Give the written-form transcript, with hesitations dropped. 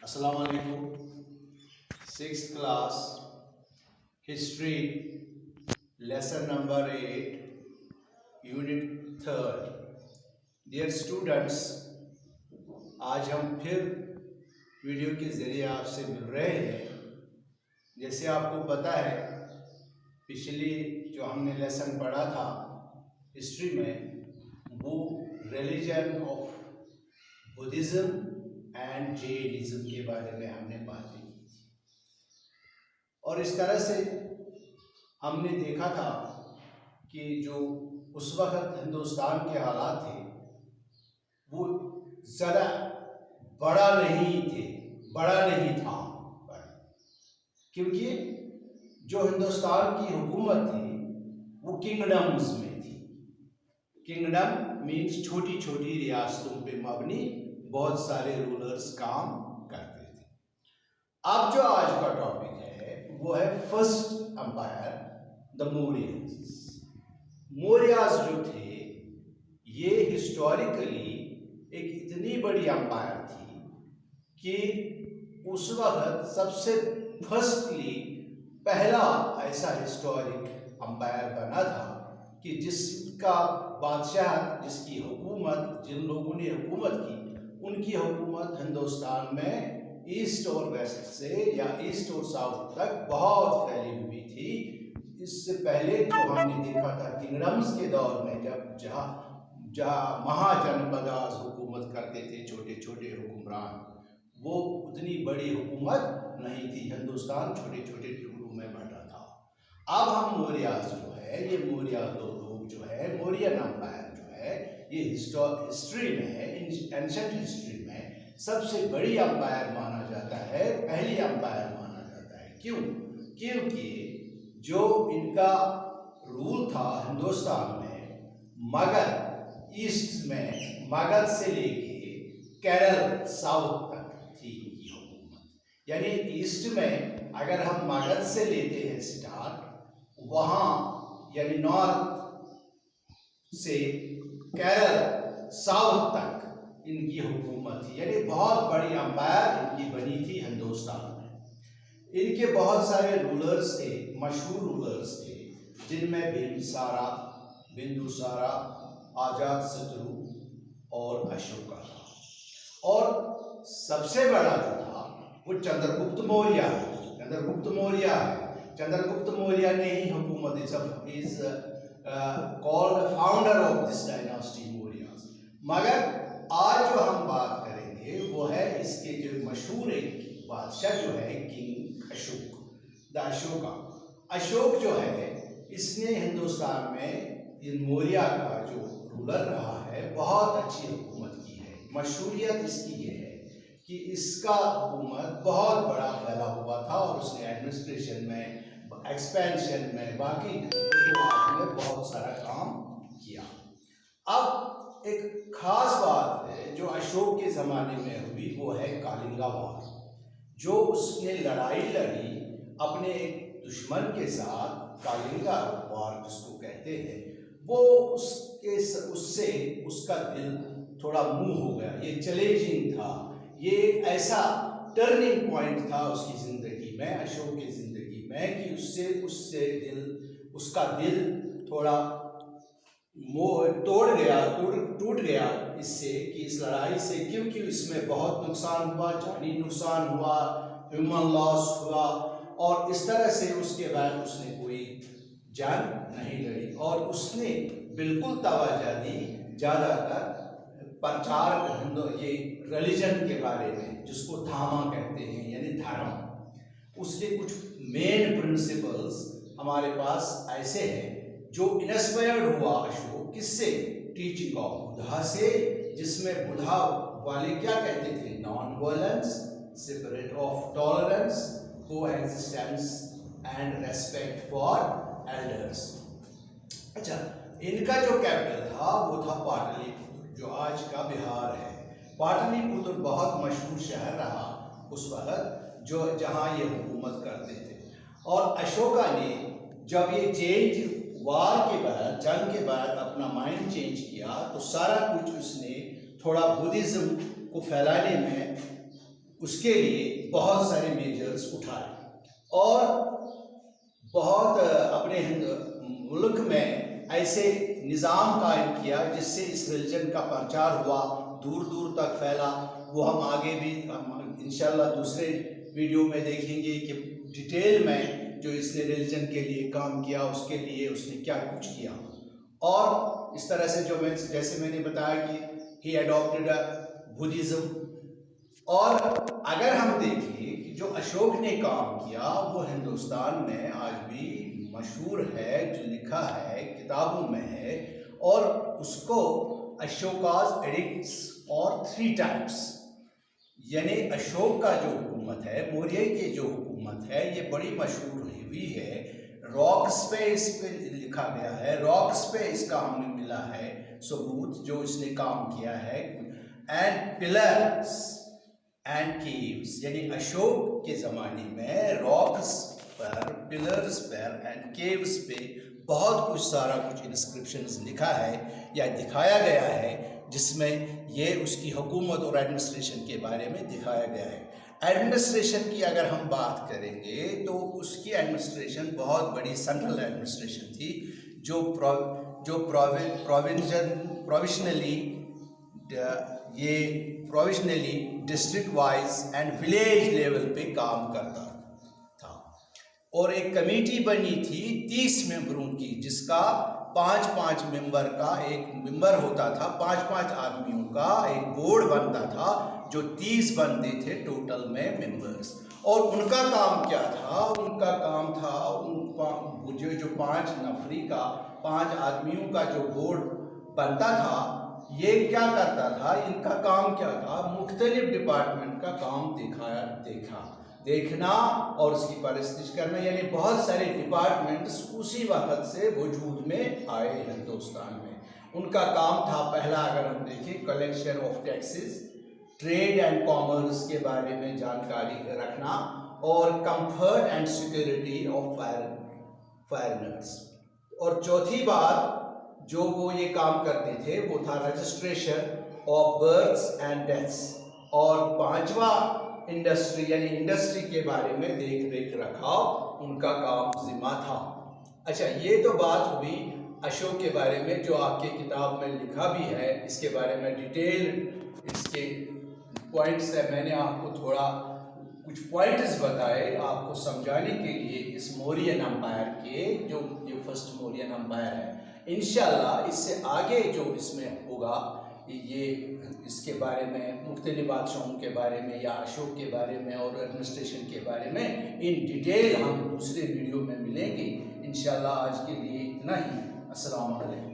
अस्सलाम वालेकुम। Sixth class history lesson number 8 unit 3। Dear students, आज हम फिर वीडियो के ज़रिए आपसे मिल रहे हैं। जैसे आपको पता है, पिछली जो हमने लेसन पढ़ा था हिस्ट्री में, वो religion of Buddhism and Jainism के बारे में हमने बातें की थी। और इस तरह से हमने देखा था कि जो उस वक्त हिंदुस्तान के हालात थे वो ज़्यादा बड़ा नहीं था, क्योंकि जो हिंदुस्तान की हुकूमत थी वो किंगडम्स में थी। किंगडम मीन्स छोटी छोटी रियासतों पे मबनी बहुत सारे रूलर्स काम करते थे। अब जो आज का टॉपिक है वो है first empire, the Mauryas. Mauryas जो थे ये हिस्टोरिकली एक इतनी बड़ी एम्पायर थी कि उस वक्त सबसे फर्स्टली पहला ऐसा हिस्टोरिक एम्पायर बना था कि जिसका बादशाह, जिसकी हुकूमत, जिन लोगों ने हुकूमत की, उनकी हुकूमत हिंदुस्तान में ईस्ट और वेस्ट से या ईस्ट और साउथ तक बहुत फैली हुई थी। इससे पहले जो हमने देखा था किंगडम्स के दौर में, जब जहाँ महाजनपदास हुकूमत करते थे, छोटे छोटे हुक्मरान, वो उतनी बड़ी हुकूमत नहीं थी। हिंदुस्तान छोटे छोटे टुकड़ों में बटा था। अब हम मौर्यस जो है, ये मौर्य लोग जो है, मौर्यन एम्पायर जो है, ये हिस्ट्री में, एंशिएंट हिस्ट्री में सबसे बड़ी एम्पायर माना जाता है, पहली एम्पायर माना जाता है। क्यों? क्योंकि जो इनका रूल था हिंदुस्तान में, मगध ईस्ट में, मगध से लेके केरल साउथ तक थी इनकी हुकूमत। यानी ईस्ट में अगर हम मगध से लेते हैं स्टार्ट, वहाँ यानी नॉर्थ से केरल साउथ तक इनकी हुकूमत थी। यानी बहुत बड़ी एम्पायर इनकी बनी थी हिंदुस्तान में। इनके बहुत सारे रूलर्स थे, मशहूर रूलर्स थे, जिनमें बिंदुसारा, अजातशत्रु और अशोका था। और सबसे बड़ा जो था वो चंद्रगुप्त मौर्य है। चंद्रगुप्त मौर्य ने ही हुकूमत is called founder of this dynasty Mauryas. मगर आज जो हम बात करेंगे वो है इसके जो मशहूर एक बादशाह जो है, किंग अशोक, द अशोका। अशोक जो है, इसने हिंदुस्तान में इन मौर्य का जो रूलर रहा है, बहुत अच्छी हुकूमत की है। मशहूरियत इसकी ये है कि इसका हुकूमत बहुत बड़ा फैला हुआ था और उसने एडमिनिस्ट्रेशन में, एक्सपेंशन में, बाकी में बहुत सारा काम किया। अब एक खास बात है जो अशोक के ज़माने में हुई, वो है कालिंगा वार। जो उसने लड़ाई लड़ी अपने एक दुश्मन के साथ, कालिंगा वार जिसको कहते हैं, वो उससे उसका दिल थोड़ा मूव हो गया। ये चैलेंजिंग था, ये एक ऐसा टर्निंग पॉइंट था उसकी ज़िंदगी में, अशोक की ज़िंदगी में, कि उसका दिल थोड़ा टूट गया इससे, कि इस लड़ाई से, क्योंकि इसमें बहुत नुकसान हुआ, जानी नुकसान हुआ, ह्यूमन लॉस हुआ, और इस तरह से उसके बाद उसने कोई जंग नहीं लड़ी और उसने बिल्कुल तवज्जो दी ज़्यादातर प्रचार ये रिलीजन के बारे में, जिसको धामा कहते हैं, यानी धर्म। उसके कुछ मेन प्रिंसिपल्स हमारे पास ऐसे हैं जो इंस्पायर्ड हुआ अशोक, किससे? टीचिंग ऑफ बुद्धा से, जिसमें बुद्धा वाले क्या कहते थे? Non violence, spirit of tolerance, coexistence and respect for elders. अच्छा, इनका जो कैपिटल था वो था पाटलिपुत्र, जो आज का बिहार है। पाटलिपुत्र बहुत मशहूर शहर रहा उस वक्त, जो जहाँ ये हुकूमत करते थे। और अशोका ने जब ये चेंज वार के बाद, जंग के बाद अपना माइंड चेंज किया, तो सारा कुछ उसने थोड़ा बुद्धिज़्म को फैलाने में उसके लिए बहुत सारे मेजर्स उठाए और बहुत अपने मुल्क में ऐसे निज़ाम कायम किया जिससे इस रिलीजन का प्रचार हुआ, दूर दूर तक फैला। वो हम आगे भी इंशाल्लाह दूसरे वीडियो में देखेंगे कि डिटेल में जो इसने रिलीजन के लिए काम किया, उसके लिए उसने क्या कुछ किया। और इस तरह से जैसे मैंने बताया कि ही अडॉप्टेड बुद्धिज़्म। और अगर हम देखें कि जो अशोक ने काम किया वो हिंदुस्तान में आज भी मशहूर है, जो लिखा है किताबों में है, और उसको अशोकाज एडिक्ट्स और 3 टाइप्स, यानी अशोक का जो हुकूमत है, मौर्य की जो हुकूमत है, ये बड़ी मशहूर हुई है। रॉक्स पे इस पे लिखा गया है, रॉक्स पे इसका हमें मिला है सबूत जो इसने काम किया है। एंड पिलर्स एंड केव्स, यानी अशोक के ज़माने में रॉक्स पर, पिलर्स पर एंड केव्स पे बहुत कुछ सारा कुछ इंस्क्रिप्शंस लिखा है या दिखाया गया है, जिसमें ये उसकी हुकूमत और एडमिनिस्ट्रेशन के बारे में दिखाया गया है। एडमिनिस्ट्रेशन की अगर हम बात करेंगे तो उसकी एडमिनिस्ट्रेशन बहुत बड़ी सेंट्रल एडमिनिस्ट्रेशन थी, जो provisionally district wise and village level पे काम करता था। और एक कमेटी बनी थी 30 मेंबरों की, जिसका 5-5 मेंबर का एक मेंबर होता था, 5-5 आदमियों का एक बोर्ड बनता था, जो 30 बनते थे टोटल में मेंबर्स। और उनका काम क्या था? उनका काम था जो 5 नफरी का, 5 आदमियों का जो बोर्ड बनता था, ये क्या करता था, इनका काम क्या था? मुख्तलिफ डिपार्टमेंट का काम देखना और उसकी परस्तिश करना। यानी बहुत सारे डिपार्टमेंट्स उसी वक्त से वजूद में आए हिंदुस्तान में। उनका काम था, पहला अगर हम देखें, collection of taxes, trade and commerce के बारे में जानकारी रखना, और comfort and security of foreigners. और चौथी बात जो वो ये काम करते थे वो था registration of births and deaths. और 5वां इंडस्ट्री, यानी इंडस्ट्री के बारे में देख रखाव उनका काम जिम्मा था। अच्छा, ये तो बात हुई अशोक के बारे में, जो आपके किताब में लिखा भी है। इसके बारे में डिटेल इसके पॉइंट्स है, मैंने आपको थोड़ा कुछ पॉइंट्स बताए आपको समझाने के लिए इस मौर्यन एम्पायर के, जो ये फर्स्ट मौर्यन एम्पायर है। इंशाल्लाह इससे आगे जो इसमें होगा, ये इसके बारे में, मुख्तलिफ बादशाहों के बारे में या अशोक के बारे में और एडमिनिस्ट्रेशन के बारे में इन डिटेल हम दूसरे वीडियो में मिलेंगे। इंशाल्लाह आज के लिए इतना ही। अस्सलाम वालेकुम।